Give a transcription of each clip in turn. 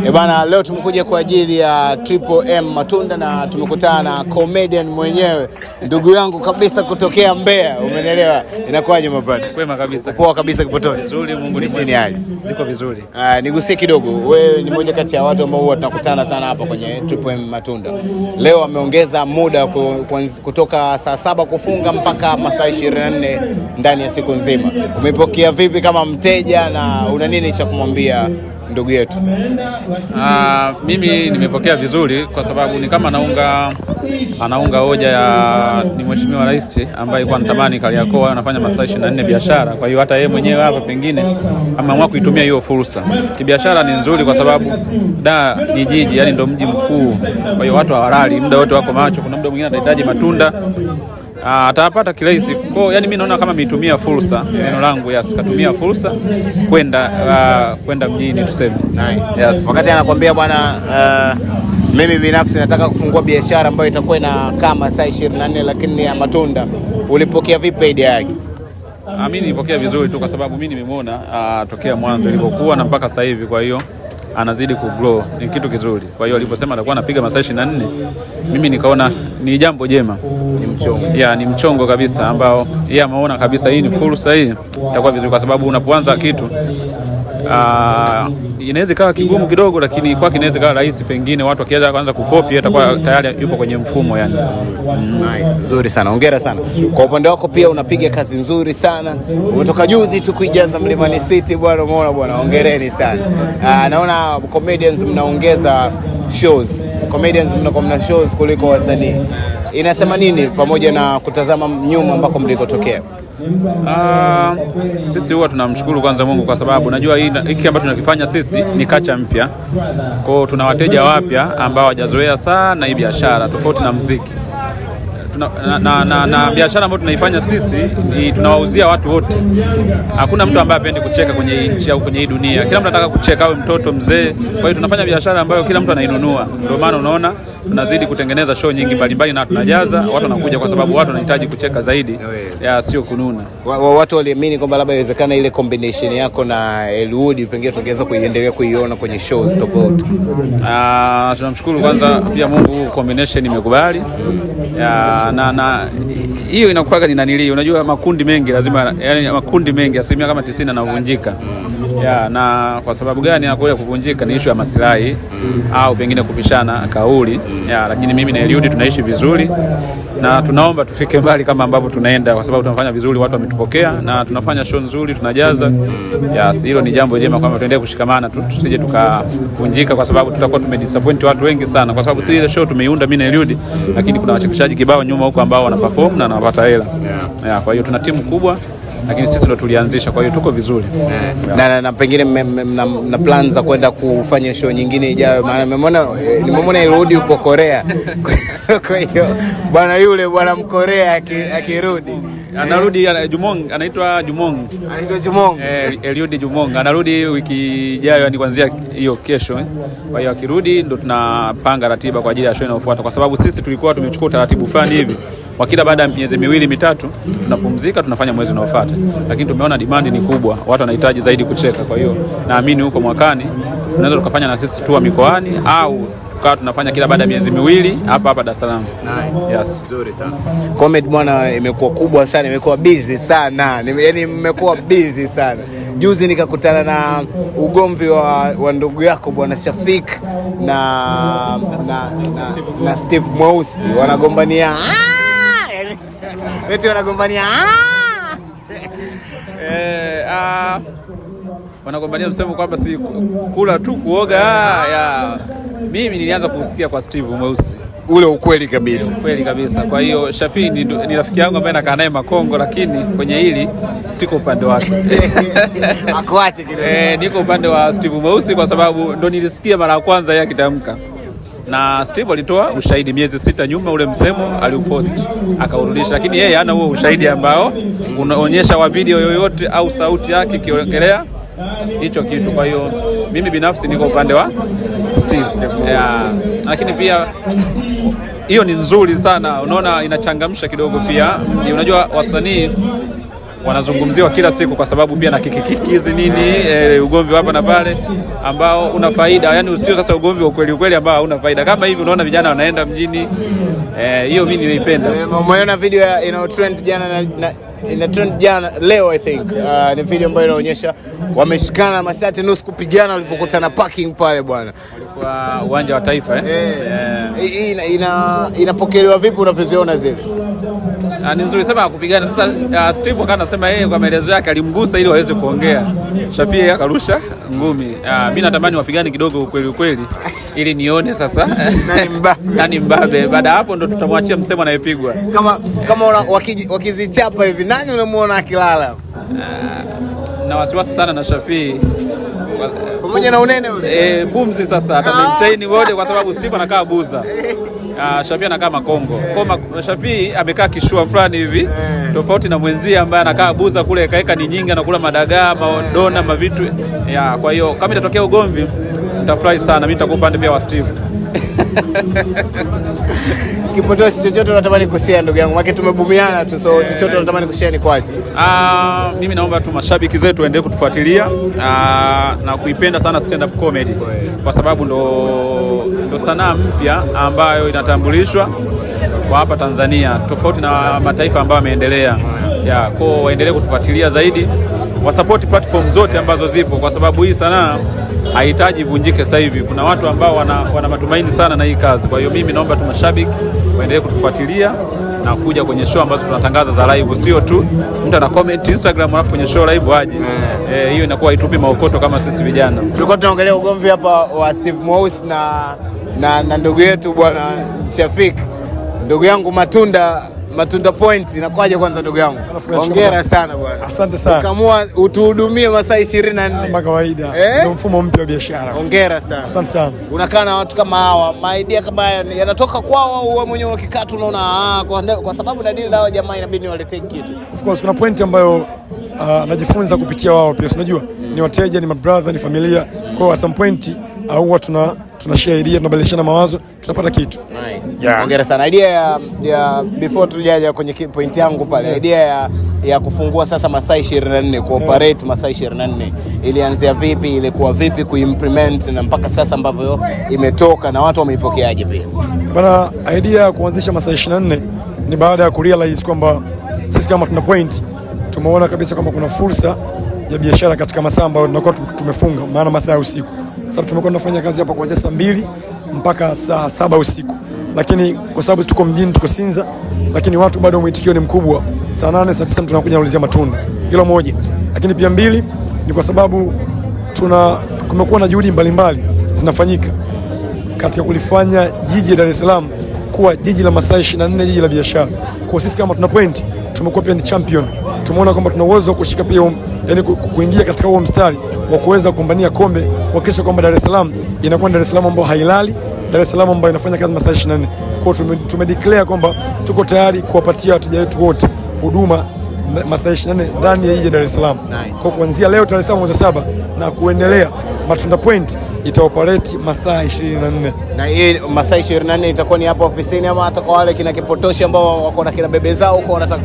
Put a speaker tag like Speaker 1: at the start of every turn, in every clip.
Speaker 1: Bana, leo tumekuja kwa ajili ya Triple M Matunda na tumekutana na comedian mwenyewe, ndugu yangu kabisa kutokea Mbeya, umeelewa? Inakuwaje mabana?
Speaker 2: Kwema kabisa.
Speaker 1: Poa kabisa kipotoshi.
Speaker 2: Vizuri, Mungu ni
Speaker 1: mwema. Aje?
Speaker 2: Niko vizuri.
Speaker 1: Nigusie kidogo. Wewe ni mmoja kati ya watu ambao huwa tunakutana sana hapa kwenye Triple M Matunda. Leo ameongeza muda kutoka saa 7 kufunga mpaka masaa 24 ndani ya siku nzima. Umepokea vipi kama mteja na una nini cha kumwambia ndugu yetu?
Speaker 2: Mimi nimepokea vizuri kwa sababu ni kama anaunga hoja ya ni Mheshimiwa Rais ambaye kwa natamani Kariakoo anafanya masaa 24 biashara. Kwa hiyo hata yeye mwenyewe hapa pengine ameamua kuitumia hiyo fursa. Kibiashara ni nzuri kwa sababu ni jiji, yani ndio mji mkuu. Kwa hiyo watu hawalali, muda wote wako macho. Kuna muda mwingine anahitaji matunda, atapata kirahisi. Kwa yani mimi naona kama mitumia fursa, neno langu katumia fursa kwenda mjini tuseme.
Speaker 1: Nice.
Speaker 2: Yes.
Speaker 1: Wakati anakuambia bwana, mimi binafsi nataka kufungua biashara ambayo itakuwa na kama saa 24 lakini ni ya matunda, ulipokea vipi idea yake?
Speaker 2: Mimi nilipokea vizuri tu kwa sababu mimi nimemuona tokea mwanzo ilipokuwa na mpaka sasa hivi, kwa hiyo anazidi kugrow, ni kitu kizuri. Kwa hiyo aliposema atakuwa anapiga masaa 24, mimi nikaona ni jambo jema.
Speaker 1: Ni mchongo.
Speaker 2: Ni mchongo kabisa ambao yeye ameona kabisa hii ni fursa, hii itakuwa vizuri kwa sababu unapoanza kitu inaweza kawa kigumu kidogo, lakini kwake inaweza kawa rahisi. Pengine watu wakianza kuanza kukopi atakuwa tayari yupo kwenye mfumo yani.
Speaker 1: Nice, nzuri sana. Hongera sana. Kwa upande wako pia unapiga kazi nzuri sana. Umetoka juzi tu kuijaza Mlimani City bwana, umeona bwana. Hongereni sana. Naona comedians mnaongeza shows. Comedians mnakuwa mna shows kuliko wasanii. Inasema nini pamoja na kutazama nyuma ambako mlikotokea?
Speaker 2: Sisi huwa tunamshukuru kwanza Mungu kwa sababu najua hiki ambacho tunakifanya sisi ni kacha mpya. Kwa hiyo tuna wateja wapya ambao hawajazoea sana hii biashara tofauti na muziki. Na biashara ambayo tunaifanya sisi tunawauzia watu wote. Hakuna mtu ambaye hapendi kucheka kwenye nchi au kwenye hii dunia. Kila mtu anataka kucheka, awe mtoto, mzee. Kwa hiyo tunafanya biashara ambayo kila mtu anainunua. Ndio maana unaona tunazidi kutengeneza show nyingi mbalimbali na tunajaza, watu wanakuja kwa sababu watu wanahitaji kucheka zaidi, sio kununa.
Speaker 1: Watu waliamini kwamba labda inawezekana ile combination yako na Elwood pengine tungeweza kuiendelea kuiona kwenye shows tofauti.
Speaker 2: Tunamshukuru kwanza pia Mungu, combination imekubali. Na hiyo inakuwa ni nanili, unajua makundi mengi lazima, yani makundi mengi asilimia kama 90 yanavunjika. Na kwa sababu gani anakuja kuvunjika? Ni issue ya maslahi au pengine kupishana kauli. Lakini mimi na Elwood tunaishi vizuri na tunaomba tufike mbali kama ambavyo tunaenda, kwa sababu tunafanya vizuri, watu wametupokea na tunafanya show nzuri, tunajaza. Hilo ni jambo jema kwamba tuendelee kushikamana, tusije tukavunjika, kwa sababu tutakuwa tumedisappoint watu wengi sana, kwa sababu ile show tumeiunda mimi na Elwood, lakini kuna wachekeshaji kibao nyuma huko ambao wanaperform na wanapata hela. Kwa hiyo tuna timu kubwa, lakini sisi ndo tulianzisha, kwa hiyo tuko vizuri.
Speaker 1: Na pengine na plans za kwenda kufanya show nyingine ijayo, maana nimeona Elwood yupo Korea. Kwa hiyo bwana yule bwana Mkorea akirudi
Speaker 2: anarudi Jumong, anaitwa Jumong. Elwood Jumong anarudi wiki ijayo, yani kuanzia hiyo kesho. Kwa hiyo akirudi ndo tunapanga ratiba kwa ajili ya show inayofuata, kwa sababu sisi tulikuwa tumechukua taratibu fulani hivi kwa kila baada ya miezi 2-3 tunapumzika, tunafanya mwezi unaofuata. Lakini tumeona demand ni kubwa, watu wanahitaji zaidi kucheka. Kwa hiyo naamini huko mwakani tunaweza tukafanya na sisi tour mikoani au tukawa tunafanya kila baada ya miezi 2 hapa Dar es Salaam. Yes,
Speaker 1: nzuri sana. Comedy bwana imekuwa kubwa sana, imekuwa busy sana. Yaani mmekuwa busy sana. Juzi nikakutana na ugomvi wa ndugu yako bwana Shafik na Steve Mweusi, wanagombania eti wanagombania
Speaker 2: wanagombania msemo kwamba si kula tu kuoga. Mimi nilianza kusikia kwa Steve Mweusi
Speaker 1: ule ukweli kabisa.
Speaker 2: Kweli kabisa. Kwa hiyo Shafi ni rafiki yangu ambaye nakaa naye Makongo, lakini kwenye hili siko upande wake.
Speaker 1: Akuache kidogo.
Speaker 2: Niko upande wa Steve Mweusi kwa sababu ndo nilisikia mara ya kwanza yeye akitamka. Na Steve alitoa ushahidi miezi 6 nyuma, ule msemo aliupost akaurudisha, lakini yeye hana huo ushahidi ambao unaonyesha wa video yoyote au sauti yake ikiongelea hicho kitu. Kwa hiyo mimi binafsi niko upande wa Steve. Lakini pia hiyo ni nzuri sana, unaona inachangamsha kidogo pia. Unajua wasanii wanazungumziwa kila siku, kwa sababu pia na kikikizi nini ugomvi hapa na pale ambao una faida, yani usio sasa ugomvi wa kweli ambao hauna faida. Kama hivi unaona vijana wanaenda mjini, hiyo mimi nimeipenda.
Speaker 1: Umeona video ina trend jana ina trend jana leo I think, ni video ambayo inaonyesha wameshikana mashati nusu kupigana walipokutana parking pale bwana,
Speaker 2: kwa uwanja wa Taifa
Speaker 1: inapokelewa vipi unavyoziona zile?
Speaker 2: Ni nzuri sema kupigana. Sasa Steve akawa anasema yeye kwa maelezo yake alimgusa ili waweze kuongea. Shafii akarusha ngumi. Mimi natamani wapigane kidogo ukweli ili nione sasa nani mbabe. Baada hapo ndo tutamwachia msemo anayepigwa.
Speaker 1: Kama wakizichapa hivi nani unamuona akilala?
Speaker 2: Na wasiwasi sana na Shafii.
Speaker 1: Pamoja na unene ule.
Speaker 2: Pumzi sasa ata maintain wote, kwa sababu Steve anakaa buza. Shafii anakaa makongo. Kwa Shafii amekaa kishua fulani hivi tofauti na mwenzie ambaye anakaa buza kule kaeka ni nyingi na kula madagaa, madona, mavitu. Kwa hiyo kama itatokea ugomvi nitafurahi sana. Mimi nitakuwa upande pia wa Steve.
Speaker 1: Kipotoshi chochote unatamani kushare ndugu yangu? Maana tumebumiana tu, so chochote unatamani kushare ni kwaje?
Speaker 2: Mimi naomba tu mashabiki zetu waendelee kutufuatilia na kuipenda sana stand up comedy, kwa sababu ndo sanaa mpya ambayo inatambulishwa kwa hapa Tanzania tofauti na mataifa ambayo yameendelea. Kwa waendelee kutufuatilia zaidi, wasupport platform zote ambazo zipo, kwa sababu hii sanaa haihitaji vunjike sasa hivi. Kuna watu ambao wana matumaini sana na hii kazi. Kwa hiyo mimi naomba tu mashabiki waendelee kutufuatilia na kuja kwenye show ambazo tunatangaza za live, sio tu mtu ana comment Instagram alafu kwenye show live aje. Hiyo inakuwa itupi maokoto kama sisi vijana.
Speaker 1: Tulikuwa tunaongelea ugomvi hapa wa Steve Mweusi na ndugu yetu bwana Shafik. Ndugu yangu Matunda Point, inakuaje kwanza ndugu yangu? Hongera sana bwana.
Speaker 3: Asante sana.
Speaker 1: Kamua utuhudumie masaa 24
Speaker 3: kama kawaida. Ndio mfumo mpya wa biashara.
Speaker 1: Hongera sana.
Speaker 3: Asante sana.
Speaker 1: Unakaa na watu kama hawa, idea kama yanatoka kwao au wewe mwenyewe ukikata unaona kwa sababu na deal nao jamaa inabidi niwaletee kitu.
Speaker 3: Of course kuna point ambayo najifunza kupitia wao pia. Unajua ni wateja, ni my brother, ni familia. Kwa hiyo at some point huwa tuna share idea, tunabadilishana mawazo, tunapata kitu.
Speaker 1: Nice. Hongera sana. Idea ya before tujaja kwenye point yangu pale, idea ya kufungua sasa masaa 24, kuoperate masaa 24 ilianzia vipi, ilikuwa vipi kuimplement na mpaka sasa ambavyo imetoka na watu wameipokeaje pia?
Speaker 3: Bana, idea ya kuanzisha masaa 24 ni baada ya kurealize kwamba sisi kama tuna point tumeona kabisa kwamba kuna fursa ya biashara katika masaa ambayo tunakuwa tumefunga, maana masaa ya usiku. Sababu tumekuwa tunafanya kazi hapa kuanzia saa 2 mpaka saa 7 usiku. Lakini kwa sababu tuko mjini, tuko Sinza, lakini watu bado mwitikio ni mkubwa. Saa 8 saa 9 tunakuja kuulizia matunda. Hilo moja. Lakini pia mbili ni kwa sababu kumekuwa na juhudi mbalimbali zinafanyika katika kulifanya jiji la Dar es Salaam kuwa jiji la masaa 24, jiji la biashara. Kwa sisi kama tuna point tumekuwa pia ni champion. Tumeona kwamba tuna uwezo wa kushika pia yani kuingia katika huo mstari wa kuweza kugombania kombe, kuhakikisha kwamba Dar es Salaam inakuwa Dar es Salaam ambayo hailali, Dar es Salaam ambayo inafanya kazi masaa 24. Kwa hiyo tumedeclare kwamba tuko tayari kuwapatia wateja wetu wote huduma masaa 24 ndani ya jiji Dar es Salaam. Kwa kuanzia leo tarehe 7 na kuendelea, Matunda Point itaoperate masaa 24.
Speaker 1: Na hii masaa 24 itakuwa ni hapa ofisini ama hata kwa wale kina kipotoshi ambao wako na kina bebe zao huko wanataka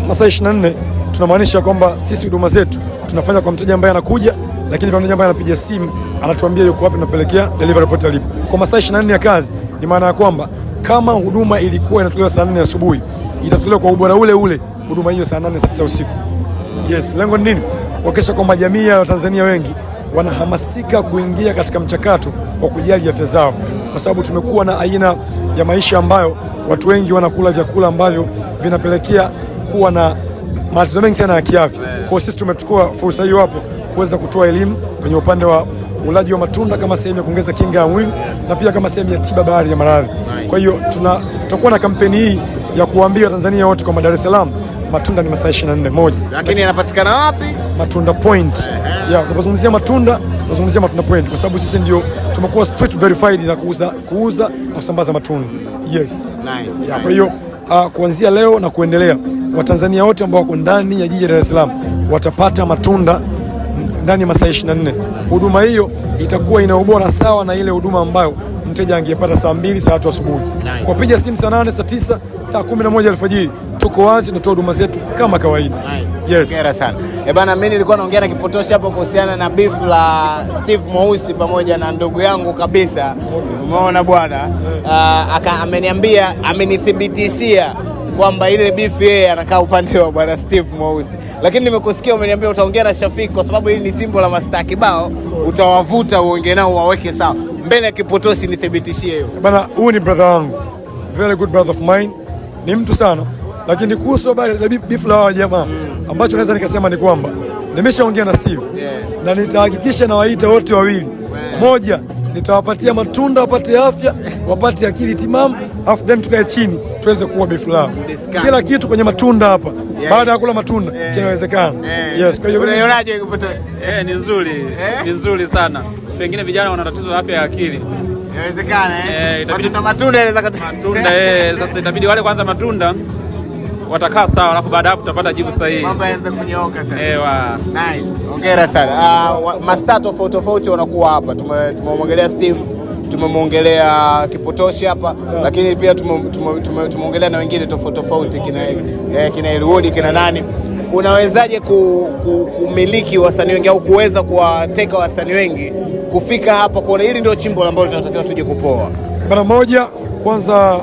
Speaker 3: masaa 24 tunamaanisha kwamba sisi huduma zetu tunafanya kwa mteja ambaye anakuja, lakini kwa mteja ambaye anapiga simu anatuambia yuko wapi, tunapelekea delivery point alipo. Kwa masaa 24 ya kazi ni maana ya kwamba kama huduma ilikuwa inatolewa saa 4 asubuhi, itatolewa kwa ubora ule huduma hiyo saa 8 saa 9 usiku. Yes, lengo ni nini? Kuhakikisha kwamba jamii ya Watanzania wengi wanahamasika kuingia katika mchakato wa kujali afya zao, kwa sababu tumekuwa na aina ya maisha ambayo watu wengi wanakula vyakula ambavyo vinapelekea kuwa na matatizo mengi sana ya kiafya. Kwa sisi tumechukua fursa hiyo hapo kuweza kutoa elimu kwenye upande wa ulaji wa matunda kama sehemu ya kuongeza kinga ya mwili na pia kama sehemu ya tiba baadhi ya maradhi. Kwa hiyo tutakuwa na kampeni hii ya kuambia Tanzania wote kwamba Dar es Salaam matunda ni masaa 24 moja.
Speaker 1: Lakini yanapatikana wapi? Matunda Point.
Speaker 3: Tunapozungumzia matunda, tunazungumzia Matunda Point kwa sababu sisi ndio tumekuwa street verified na kuuza na kusambaza matunda. Yes.
Speaker 1: Nice.
Speaker 3: Kwa hiyo kuanzia leo na kuendelea, Watanzania wote ambao wako ndani ya jiji la Dar es Salaam watapata matunda ndani ya masaa 24. Huduma hiyo itakuwa ina ubora sawa na ile huduma ambayo mteja angepata saa 2 saa 3 asubuhi. Kwa piga simu saa 8 saa 9 saa 11 alfajiri tuko wazi, tunatoa huduma zetu kama kawaida.
Speaker 1: Nice. Yes. Hongera sana. Bana, mimi nilikuwa naongea na Kipotoshi hapo kuhusiana na beef la Steve Mweusi pamoja na ndugu yangu kabisa. Umeona bwana? Ameniambia, amenithibitishia kwamba ile beef yeye anakaa upande wa bwana Steve Mweusi. Lakini nimekusikia umeniambia utaongea na Shafiki kwa sababu hili ni timbo la mastaa kibao, utawavuta uongee nao waweke sawa. Mbele ya Kipotoshi nithibitishie hiyo.
Speaker 3: Bana, huyu ni brother wangu. Very good brother of mine. Ni mtu sana. Lakini kuhusu habari la beef la hawa jamaa, ambacho naweza nikasema ni kwamba nimeshaongea na Steve. Na nitahakikisha na waita wote wawili. Moja, nitawapatia matunda wapate afya, wapate akili timamu, afu then tukae chini tuweze kuwa beef lao. Kila kitu kwenye matunda hapa. Baada ya kula matunda kinawezekana. Yes, kwa hiyo
Speaker 1: unaionaje Kipotoshi?
Speaker 2: Ni nzuri. Ni nzuri sana. Pengine vijana wana tatizo la afya ya akili.
Speaker 1: Inawezekana matunda inaweza
Speaker 2: matunda sasa itabidi wale kwanza matunda watakaa sawa, alafu baada hapo tutapata jibu sahihi.
Speaker 1: Mambo yaanze kunyooka sasa. Nice. Hongera sana. Mastaa tofauti wanakuwa hapa. Tumemwongelea Steve, tumemwongelea Kipotoshi hapa, lakini pia tumeongelea na wengine tofauti kina Eliud, kina nani. Unawezaje kumiliki wasanii wengi au kuweza kuwateka wasanii wengi kufika hapa kuona hili ndio chimbo ambalo tunatakiwa tuje kupoa?
Speaker 3: Bana, moja, kwanza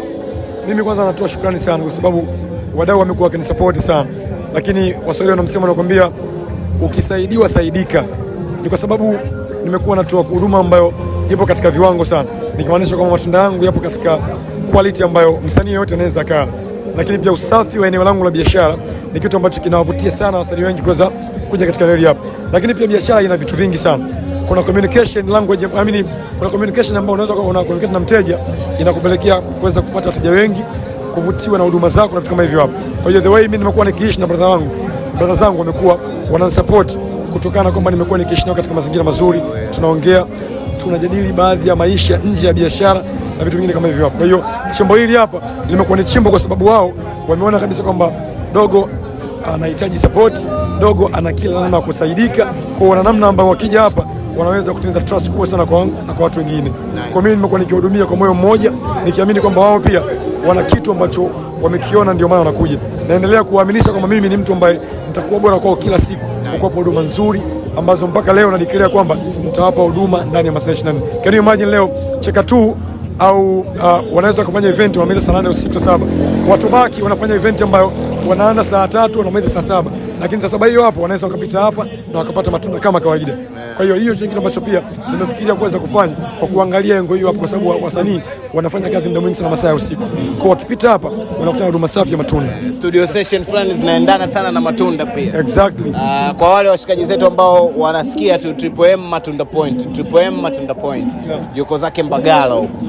Speaker 3: mimi natoa shukrani sana kwa sababu wadau wamekuwa wakinisupport sana. Lakini Waswahili wanamsema nakwambia ukisaidiwa saidika. Ni kwa sababu nimekuwa natoa huduma ambayo ipo katika viwango sana. Nikimaanisha kwamba matunda yangu yapo katika quality ambayo msanii yote anaweza kaa. Lakini pia usafi wa eneo langu la biashara ni kitu ambacho kinawavutia sana wasanii wengi kuweza kuja katika eneo hapa. Lakini pia biashara ina vitu vingi sana. Kuna communication language, kuna communication ambayo unaweza communicate na mteja, inakupelekea kuweza kupata wateja wengi, kuvutiwa na huduma zako na vitu kama hivyo hapo. Kwa hiyo the way mimi nimekuwa nikiishi na brother zangu wamekuwa wananisupport kutokana na kwamba nimekuwa nikiishi nao katika mazingira mazuri, tunaongea, tunajadili baadhi ya maisha nje ya biashara na vitu vingine kama hivyo hapo. Kwa hiyo chimbo hili hapa limekuwa ni chimbo kwa sababu wao wameona kabisa kwamba dogo anahitaji support, dogo ana kila namna ya kusaidika, kwa namna ambayo wakija hapa wanaweza kutengeneza trust kubwa sana kwa watu wengine. Kwa mimi nimekuwa nikihudumia kwa moyo mmoja, nikiamini kwamba wao pia wana kitu ambacho wamekiona, ndio maana wanakuja. Naendelea kuwaaminisha kwamba mimi ni mtu ambaye nitakuwa bora kwao kila siku, kwa huduma nzuri ambazo mpaka leo nadeclare kwamba nitawapa huduma ndani ya masaa 24. Can you imagine leo Cheka tu au wanaweza kufanya event wanamaliza saa 8 usiku saa 7. Watu baki wanafanya event ambayo wanaanza saa 3 wanamaliza saa 7. Lakini saa 7 hiyo hapo wanaweza wakapita hapa na wakapata matunda kama kawaida. Kwa hiyo hiyo kitu ambacho pia nimefikiria kuweza kufanya kwa kuangalia lengo hiyo hapo, kwa sababu wasanii wanafanya kazi muda mwingi sana masaa ya usiku. Kwa wakipita hapa wanakutana huduma safi ya matunda.
Speaker 1: Studio session fulani zinaendana sana na matunda pia.
Speaker 3: Exactly.
Speaker 1: Kwa wale washikaji zetu ambao wanasikia tu Triple M Matunda Point. Triple M Matunda Point. Yuko zake Mbagala huko.